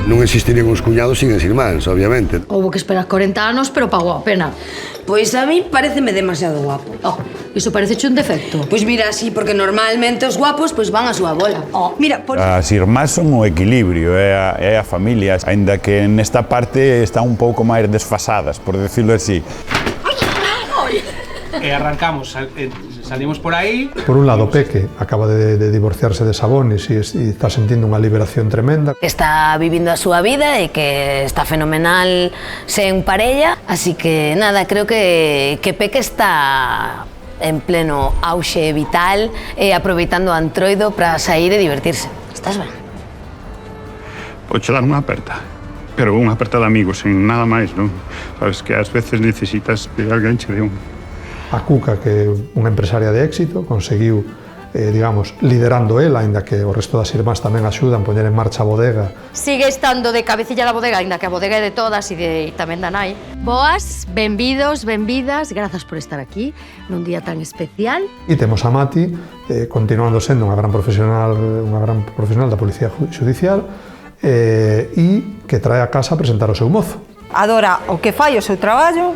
Non existirían os cuñados sin as irmáns, obviamente. Houbo que esperar 40 anos, pero pagou a pena. Pois a mí pareceme demasiado guapo. Oh, iso pareceche un defecto. Pois mira, sí, porque normalmente os guapos pois van a súa bola. Oh. Mira, por... As irmás son o equilibrio, é a familia, aínda que nesta parte están un pouco máis desfasadas, por decirlo así. E arrancamos, salimos por aí. Por un lado, Peque acaba de divorciarse de Sabonis e está sentindo unha liberación tremenda. Está vivindo a súa vida e que está fenomenal sen parella, así que nada, creo que Peque está en pleno auxe vital e aproveitando o antroido para sair e divertirse. Estás ben? Poche dar unha aperta, pero unha aperta de amigos, sen nada máis, non? Sabes que ás veces necesitas que alguén che dé un... A Cuca, que é unha empresaria de éxito, conseguiu, digamos, liderando ela, aínda que o resto das irmás tamén axudan a poñer en marcha a bodega. Sigue estando de cabecilla da bodega, ainda que a bodega é de todas e tamén da nai. Boas, benvidos, benvidas, grazas por estar aquí nun día tan especial. E temos a Mati, continuando sendo unha gran profesional da Policía Judicial, e que trae a casa a presentar o seu mozo. Adora o que fai o seu traballo,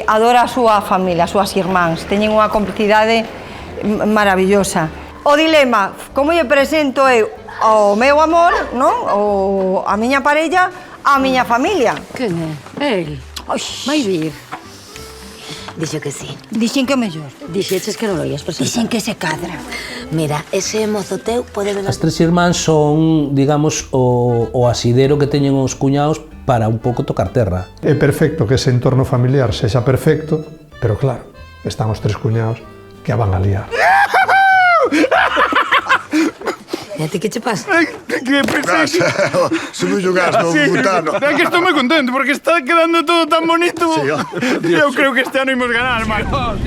adora a súa familia, as súas irmáns, teñen unha complicidade maravillosa. O dilema, como lle presento eu ao meu amor, non? A miña parella, a miña familia. Quen é? El. Vai vir. Dixo que sí. Dixen que mellor. Dixeches que non lo ias presentar. Dixen que se cadra. Mira, ese mozo teu pode ver... As tres irmáns son, digamos, o asidero que teñen os cuñados para un pouco tocar terra. É perfecto que ese entorno familiar sexa perfecto, pero claro, están os tres cuñados que a van a liar. E a ti que che pasa? Que pensei que... Subiu o gas no butano. É que estou moi contento porque está quedando todo tan bonito. Sí, eu creo que este ano imos ganar, Marcos.